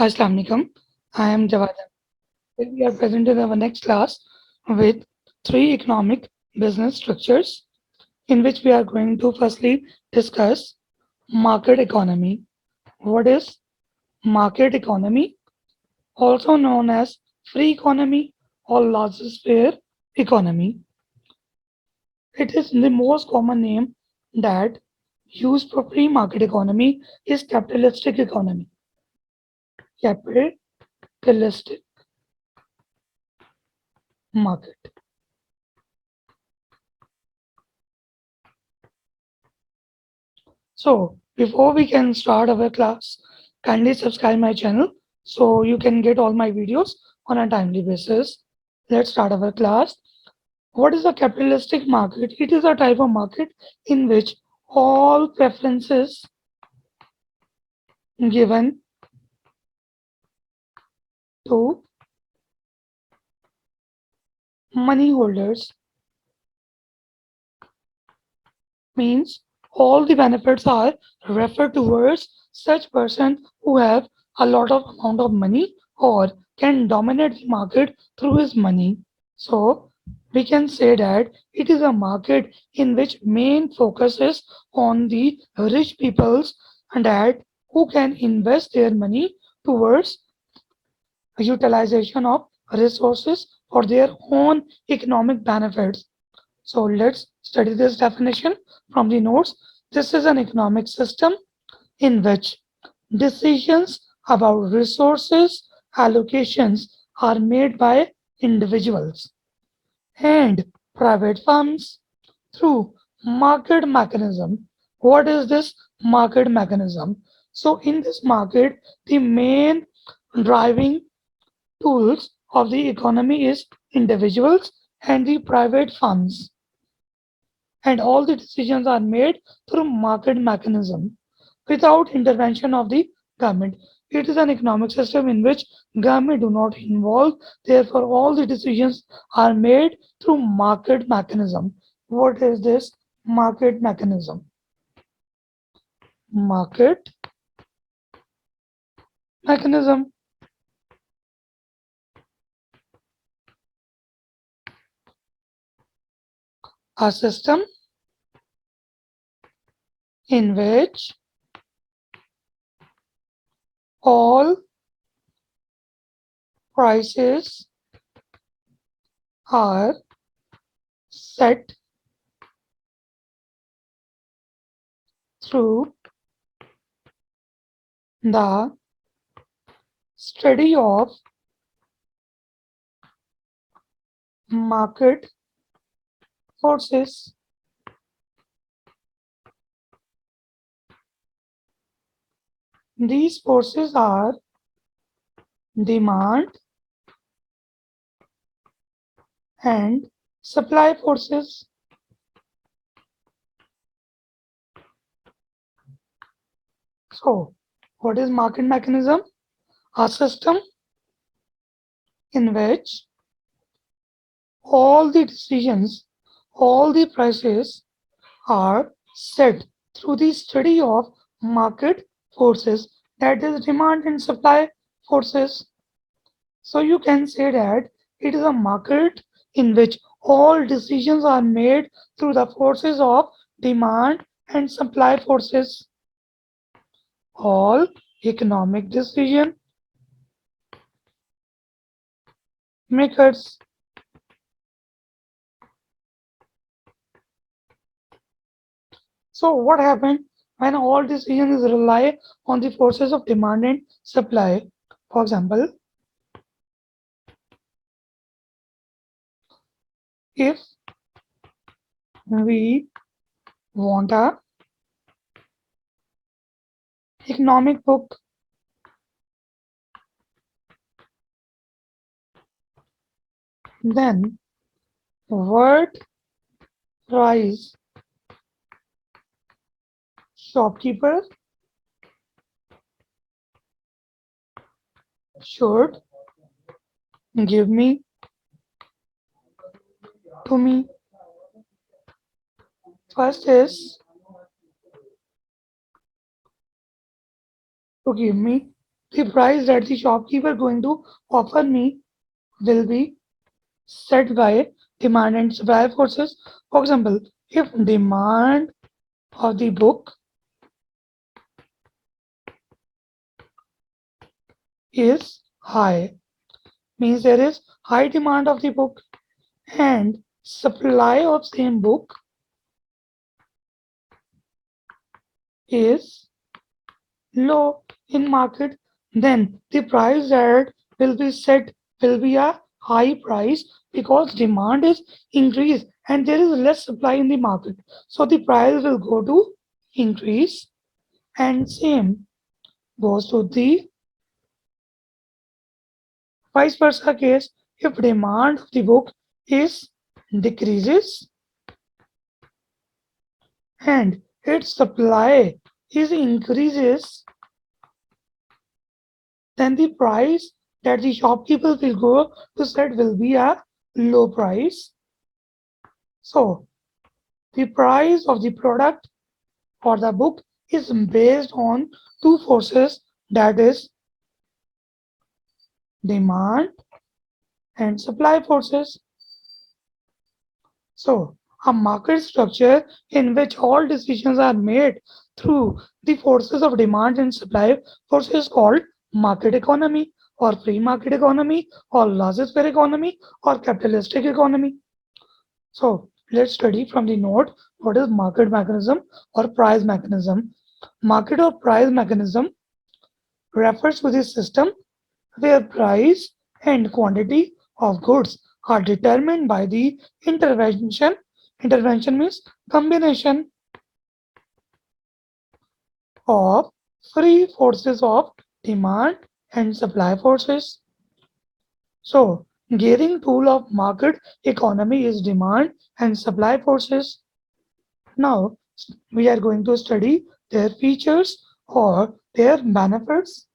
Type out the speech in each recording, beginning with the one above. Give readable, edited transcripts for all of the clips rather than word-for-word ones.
Assalamu alaikum. I am Jawad Ahmad. We are present in our next class with three economic business structures in which we are going to firstly discuss market economy. What is market economy? Also known as free economy or laissez-faire economy. It is the most common name that used for free market economy is capitalistic economy. Capitalistic market. So, before we can start our class, kindly subscribe my channel so you can get all my videos on a timely basis. Let's start our class. What is a capitalistic market? It is a type of market in which all preferences given to money holders means all the benefits are referred towards such person who have a lot of amount of money or can dominate the market through his money. So we can say that it is a market in which main focus is on the rich peoples and that who can invest their money towards utilization of resources for their own economic benefits. So let's study this definition from the notes. This is an economic system in which decisions about resources allocations are made by individuals and private firms through market mechanism. What is this market mechanism? So in this market, the main driving tools of the economy is individuals and the private firms, and all the decisions are made through market mechanism without intervention of the government. It is an economic system in which government do not involve, therefore all the decisions are made through market mechanism. What is this market mechanism? Market mechanism. A system in which all prices are set through the study of market forces. These forces are demand and supply forces. So, what is market mechanism? A system in which all the decisions, all the prices are set through the study of market forces, that is demand and supply forces. So you can say that it is a market in which all decisions are made through the forces of demand and supply forces. All economic decision makers. So what happens when all decisions rely on the forces of demand and supply? For example, if we want a economic book, then what price shopkeeper should give me to me? First is to give me the price that the shopkeeper going to offer me will be set by demand and supply forces. For example, if demand of the book is high, means there is high demand of the book and supply of same book is low in market, then the price that will be set will be a high price because demand is increased and there is less supply in the market. So the price will go to increase, and same goes to the vice versa case. If demand of the book is decreases and its supply is increases, then the price that the shopkeeper will go to set will be a low price. So the price of the product or the book is based on two forces, that is demand and supply forces. So a market structure in which all decisions are made through the forces of demand and supply forces called market economy or free market economy or laissez-faire economy or capitalistic economy. So let's study from the note what is market mechanism or price mechanism. Market or price mechanism refers to the system where price and quantity of goods are determined by the intervention. Intervention means combination of free forces of demand and supply forces. So, gearing tool of market economy is demand and supply forces. Now, we are going to study their features or their benefits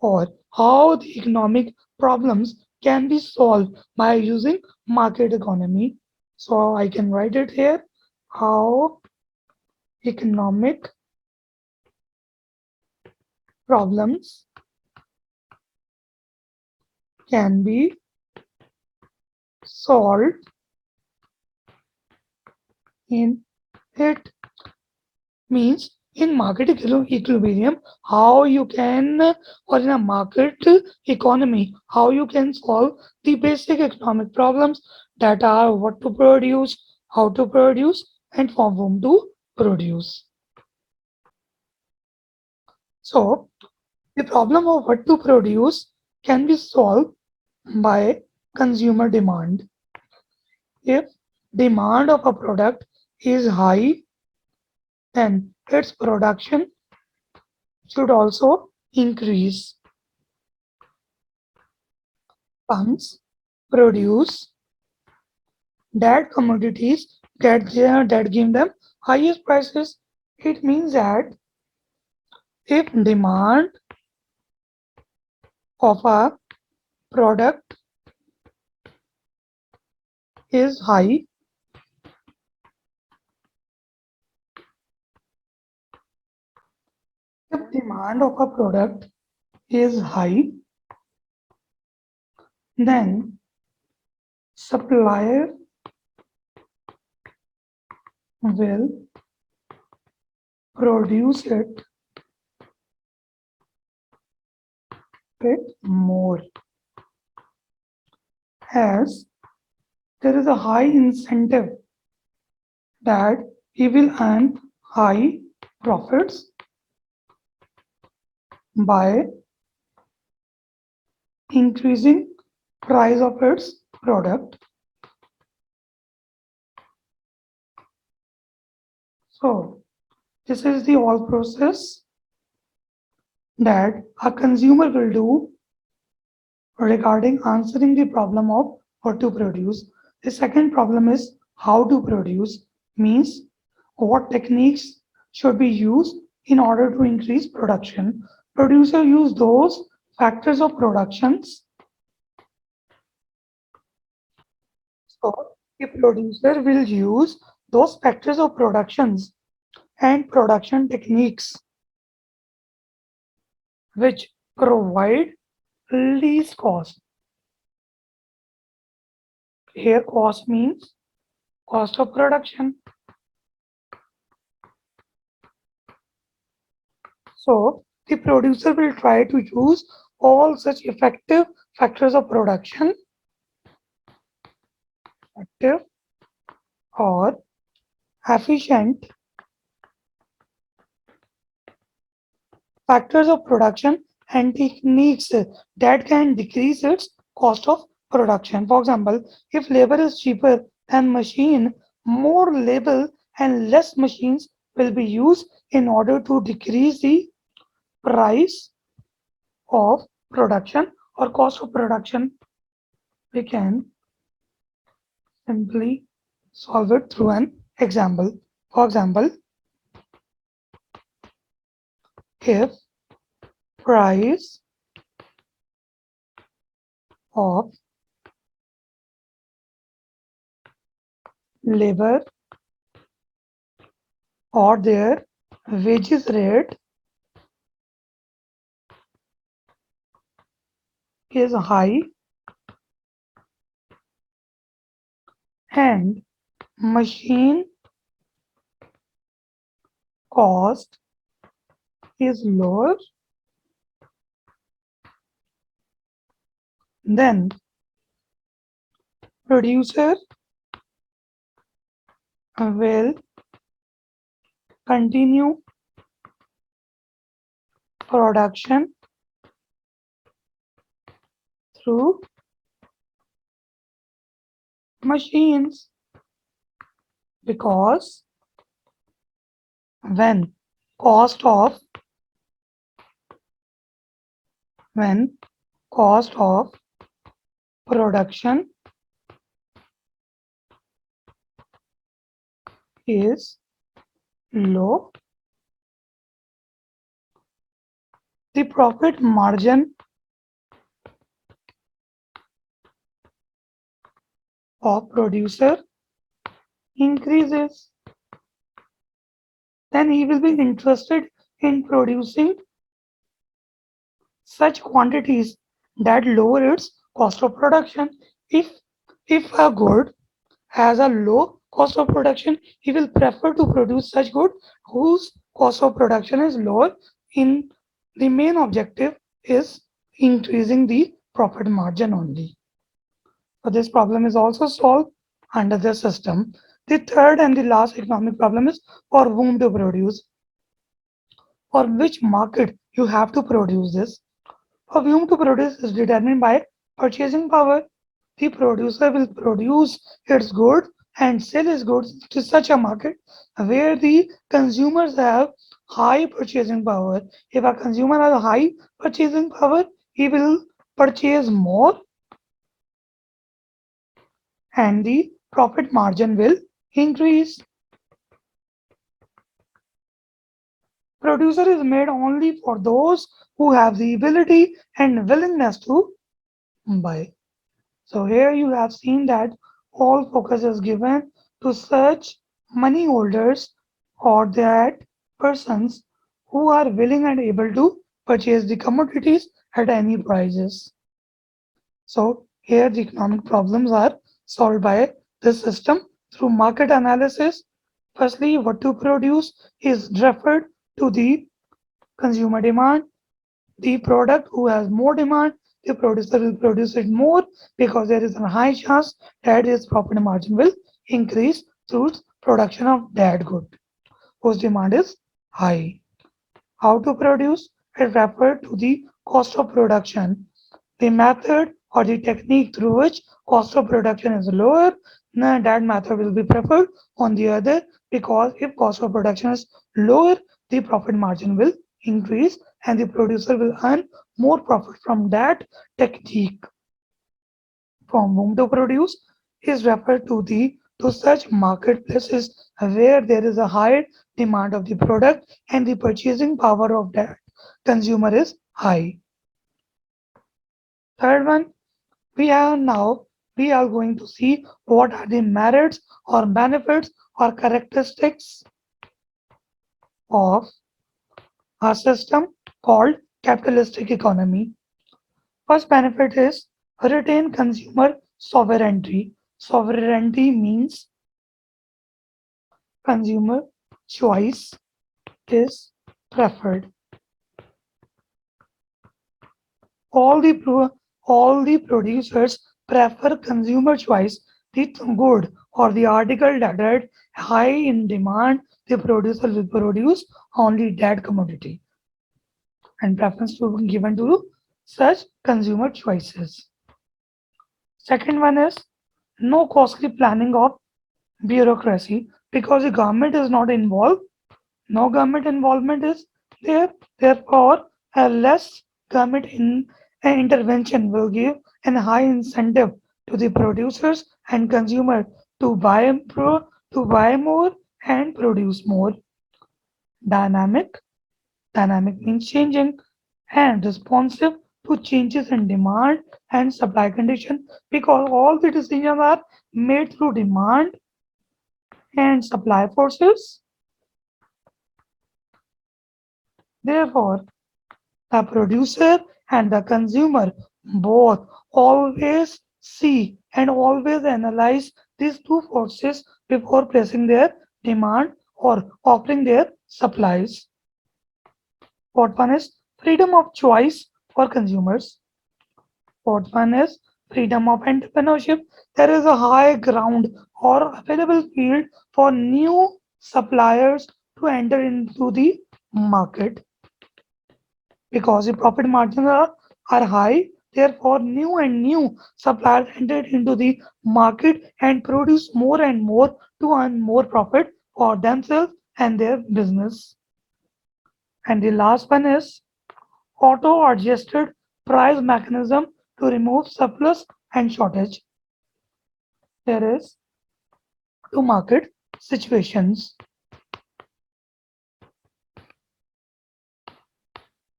or how the economic problems can be solved by using market economy. So I can write it here, how economic problems can be solved in it. Means in market equilibrium, how you can, or in a market economy, how you can solve the basic economic problems that are what to produce, how to produce, and from whom to produce. So the problem of what to produce can be solved by consumer demand. If demand of a product is high, then its production should also increase. Funds produce that commodities that give them highest prices. It means that if demand of a product is high, if demand of a product is high, then supplier will produce it bit more, as there is a high incentive that he will earn high profits by increasing price of its product. So this is the whole process that a consumer will do regarding answering the problem of what to produce. The second problem is how to produce, means what techniques should be used in order to increase production. Producer use those factors of productions. So a producer will use those factors of productions and production techniques which provide least cost. Here cost means cost of production. So the producer will try to use all such effective factors of production, effective or efficient factors of production and techniques that can decrease its cost of production. For example, if labor is cheaper than machine, more labor and less machines will be used in order to decrease the price of production or cost of production. We can simply solve it through an example. For example, if price of labor or their wages rate is high and machine cost is lower, then producer will continue production through machines because when cost of when cost of production is low, the profit margin of producer increases. Then he will be interested in producing such quantities that lower its cost of production. If a good has a low cost of production, he will prefer to produce such good whose cost of production is lower. In the main objective is increasing the profit margin only. So this problem is also solved under this system. The third and the last economic problem is for whom to produce, for which market you have to produce this. For whom to produce is determined by purchasing power. The producer will produce its goods and sell its goods to such a market where the consumers have high purchasing power. If a consumer has a high purchasing power, he will purchase more and the profit margin will increase. Producer is made only for those who have the ability and willingness to buy. So here you have seen that all focus is given to such money holders or that persons who are willing and able to purchase the commodities at any prices. So here the economic problems are solved by this system through market analysis. Firstly, what to produce is referred to the consumer demand. The product who has more demand, the producer will produce it more because there is a high chance that his profit margin will increase through production of that good whose demand is high. How to produce? It refers to the cost of production. The method or the technique through which cost of production is lower, that method will be preferred on the other because if cost of production is lower, the profit margin will increase and the producer will earn more profit from that technique. From whom to produce is referred to the to such marketplaces where there is a higher demand of the product and the purchasing power of that consumer is high. Third one, we are going to see what are the merits or benefits or characteristics of a system called capitalistic economy. First benefit is retain consumer sovereignty. Sovereignty means consumer choice is preferred. All the all the producers prefer consumer choice. The good or the article that are high in demand, the producer will produce only that commodity and preference to be given to such consumer choices. Second one is no costly planning of bureaucracy because the government is not involved. No government involvement is there. Therefore, a less government intervention will give a high incentive to the producers and consumer to buy more and produce more. Dynamic. Dynamic means changing and responsive to changes in demand and supply condition because all the decisions are made through demand and supply forces. Therefore, the producer and the consumer both always see and always analyze these two forces before placing their demand or offering their supplies. Fourth one is freedom of choice for consumers. Fourth one is freedom of entrepreneurship. There is a high ground or available field for new suppliers to enter into the market because the profit margins are high. Therefore, new and new suppliers entered into the market and produce more and more to earn more profit for themselves and their business. And the last one is auto-adjusted price mechanism to remove surplus and shortage. There is two market situations.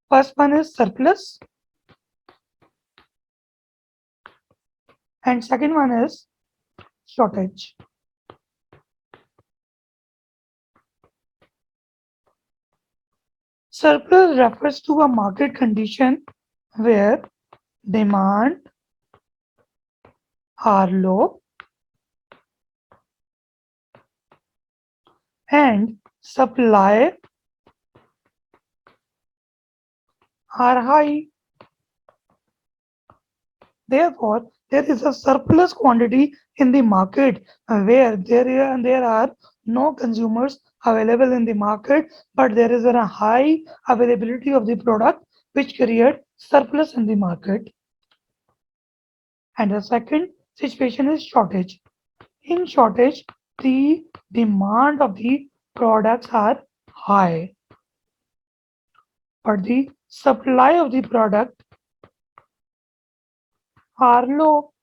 First one is surplus and second one is shortage. Surplus refers to a market condition where demand are low and supply are high. Therefore, there is a surplus quantity in the market where there are no consumers available in the market, but there is a high availability of the product which create surplus in the market. And the second situation is shortage. In shortage, the demand of the products are high, but the supply of the product are low.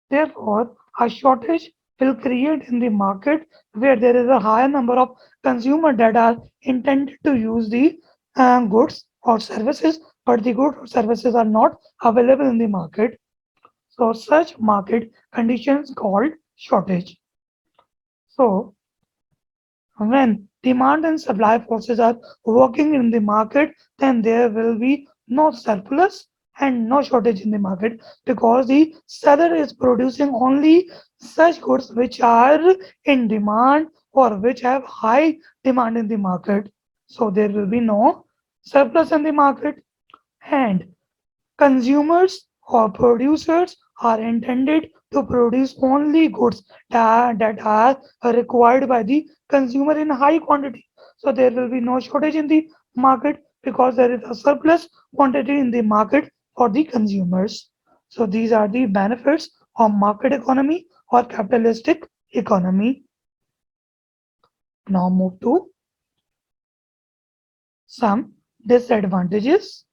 Therefore, a shortage will create in the market where there is a higher number of consumers that are intended to use the goods or services, but the goods or services are not available in the market. So, such market conditions called shortage. So, when demand and supply forces are working in the market, then there will be no surplus and no shortage in the market because the seller is producing only such goods which are in demand or which have high demand in the market. So there will be no surplus in the market and consumers or producers are intended to produce only goods that are required by the consumer in high quantity. So there will be no shortage in the market because there is a surplus quantity in the market for the consumers. So these are the benefits of market economy or capitalistic economy. Now move to some disadvantages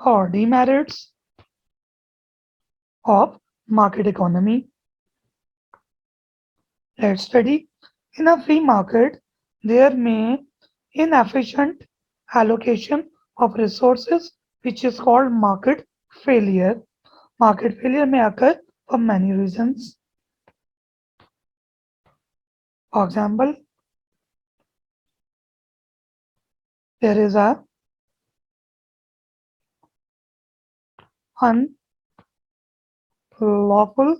or demerits of market economy. Let's study. In a free market, there may inefficient allocation of resources, which is called market failure. Market failure may occur for many reasons. For example, there is a unlawful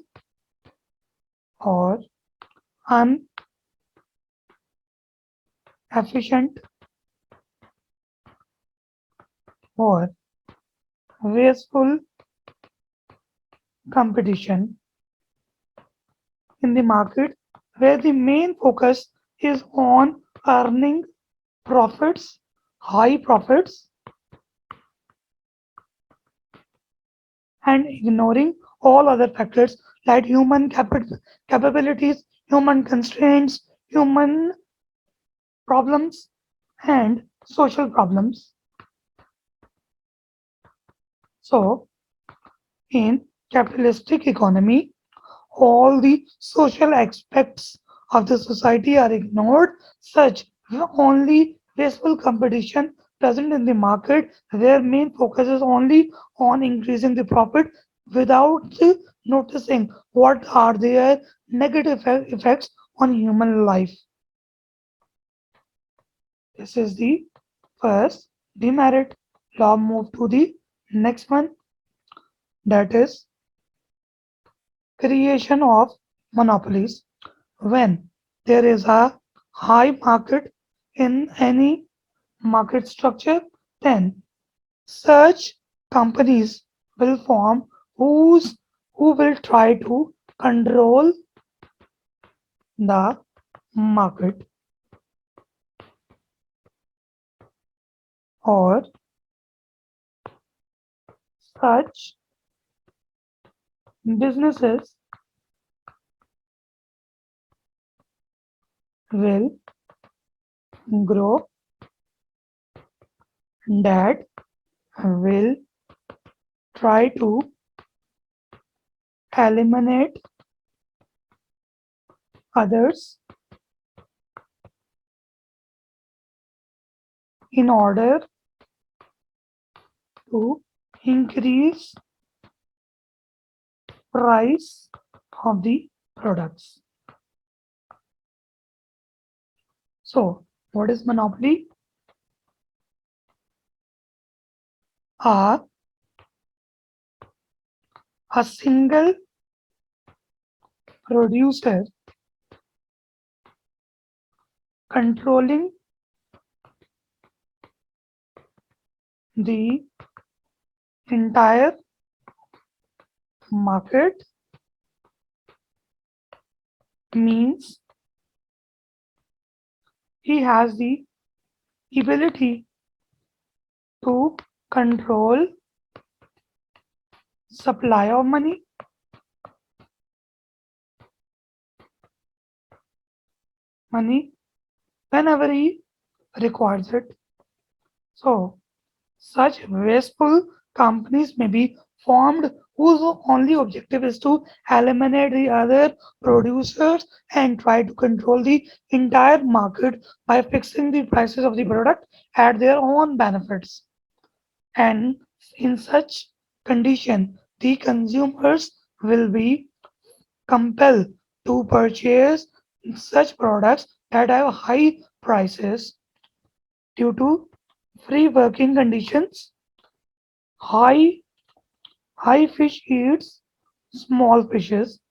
or inefficient or wasteful competition in the market where the main focus is on earning profits, high profits, and ignoring all other factors like human capabilities, human constraints, human problems, and social problems. So, in capitalistic economy, all the social aspects of the society are ignored, such only wasteful competition present in the market, their main focus is only on increasing the profit without noticing what are their negative effects on human life. This is the first demerit. Now move to the next one, that is creation of monopolies. When there is a high market in any market structure, then such companies will form who will try to control the market, or such businesses will grow that will try to eliminate others in order to increase price of the products. So, what is monopoly? A single producer controlling the entire market means he has the ability to control supply of money, whenever he requires it. So, such wasteful companies may be formed whose only objective is to eliminate the other producers and try to control the entire market by fixing the prices of the product at their own benefits. And in such condition, the consumers will be compelled to purchase such products that have high prices due to free working conditions. High high fish eats small fishes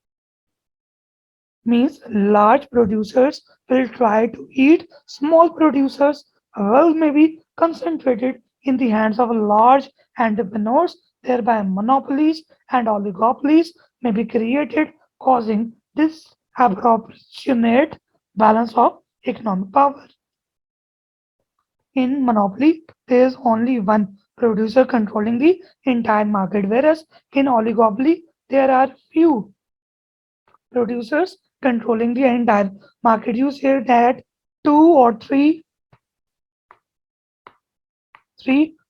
means large producers will try to eat small producers. Wealth may be concentrated in the hands of large entrepreneurs, thereby monopolies and oligopolies may be created, causing disproportionate balance of economic power. In monopoly, there is only one producer controlling the entire market, whereas in oligopoly, there are few producers controlling the entire market. You say that two or three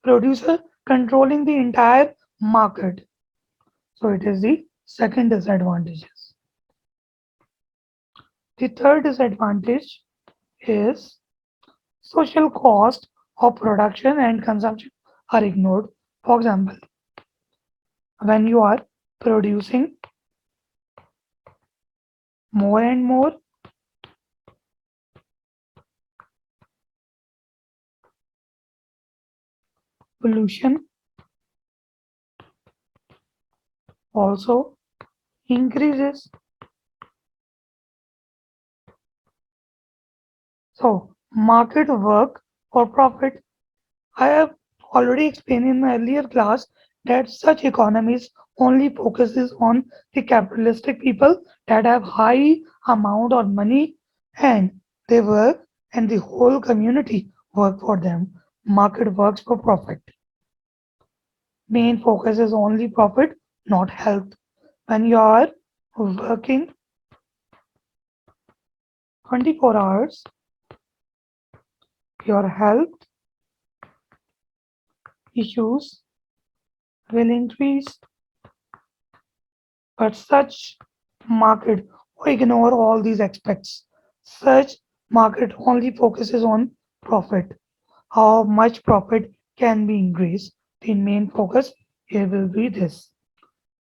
producers controlling the entire market. So it is the second disadvantage. The third disadvantage is social cost of production and consumption are ignored. For example, when you are producing more and more pollution also increases. So, market work for profit. I have already explained in my earlier class that such economies only focuses on the capitalistic people that have high amount of money and they work and the whole community work for them. Market works for profit. Main focus is only profit, not health. When you are working 24 hours, your health issues will increase, but such market ignore all these aspects. Such market only focuses on profit. How much profit can be increased? The main focus here will be this.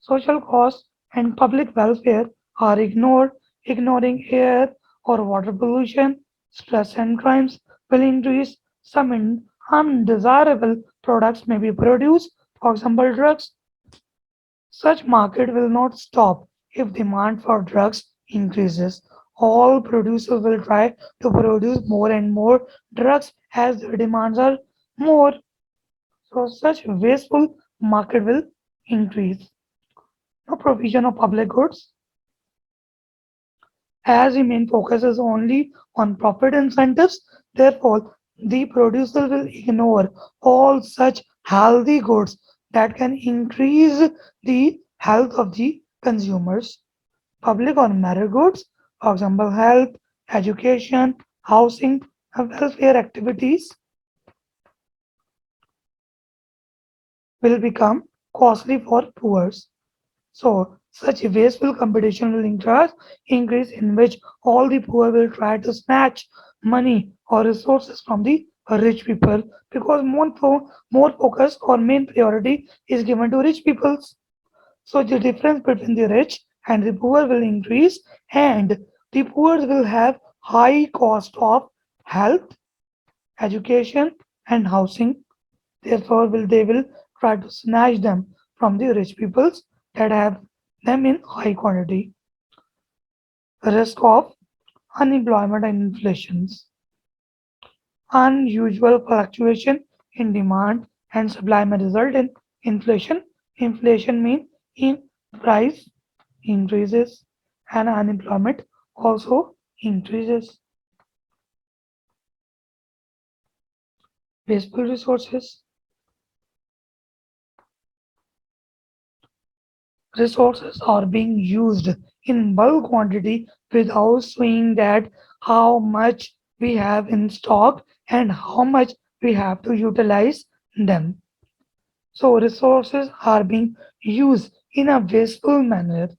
Social costs and public welfare are ignored. Ignoring air or water pollution, stress and crimes will increase. Some undesirable products may be produced, for example, drugs. Such market will not stop if demand for drugs increases. All producers will try to produce more and more drugs as their demands are more. So such wasteful market will increase. No provision of public goods as the main focus is only on profit incentives. Therefore, the producer will ignore all such healthy goods that can increase the health of the consumers. Public or merit goods, for example, health, education, housing, and welfare activities will become costly for poor. So, such wasteful competition will increase in which all the poor will try to snatch money or resources from the rich people because more focus or main priority is given to rich peoples. So the difference between the rich and the poor will increase, and the poor will have high cost of health, education, and housing. Therefore, they will try to snatch them from the rich peoples that have them in high quantity. Risk of unemployment and inflations. Unusual fluctuation in demand and supply may result in inflation. Inflation means in price increases and unemployment also increases. Wasteful resources. Resources are being used in bulk quantity without showing that how much we have in stock and how much we have to utilize them. So resources are being used in a wasteful manner.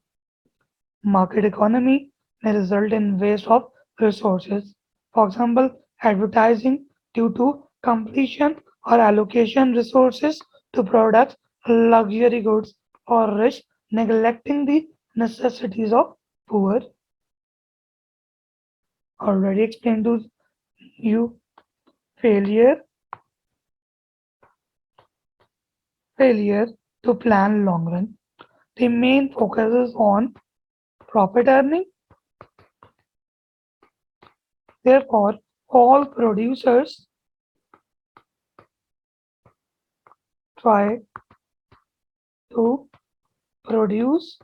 Market economy may result in waste of resources. For example, advertising due to completion or allocation resources to products, luxury goods, or rich, neglecting the necessities of poor. Already explained to you failure, failure to plan long run. The main focus is on profit earning. Therefore, all producers try to produce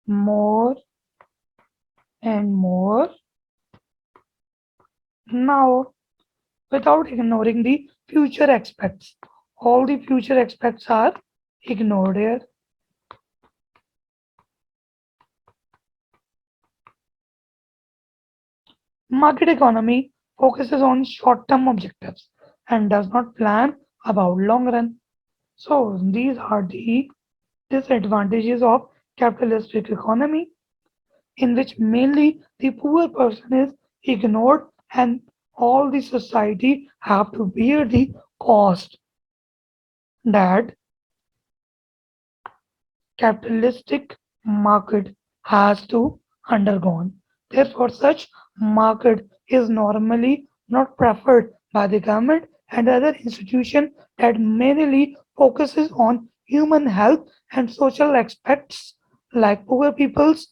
more and more now without ignoring the future aspects. All the future aspects are ignored here. Market economy focuses on short-term objectives and does not plan about long run. So these are the disadvantages of capitalistic economy in which mainly the poor person is ignored and all the society have to bear the cost that capitalistic market has to undergone. Therefore, such market is normally not preferred by the government and other institution that mainly focuses on human health and social aspects like poor people's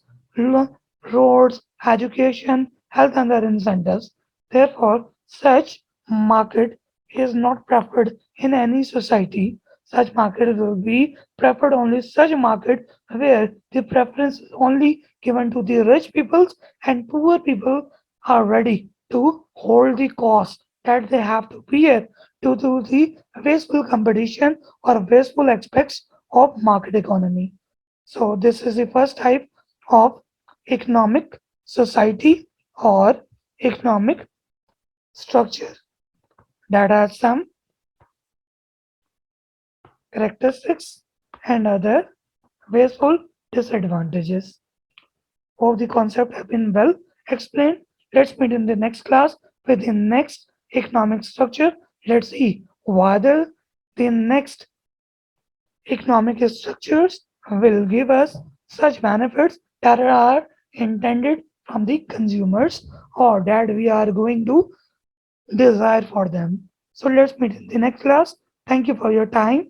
roads, education, health and other incentives. Therefore, such market is not preferred in any society. Such market will be preferred only such market where the preference is only given to the rich peoples and poor people are ready to hold the cost that they have to bear due to the wasteful competition or wasteful aspects of market economy. So this is the first type of economic society or economic structure that has some characteristics and other wasteful disadvantages. Hope the concept have been well explained. Let's meet in the next class with the next economic structure. Let's see whether the next economic structures will give us such benefits that are intended from the consumers or that we are going to desire for them. So let's meet in the next class. Thank you for your time.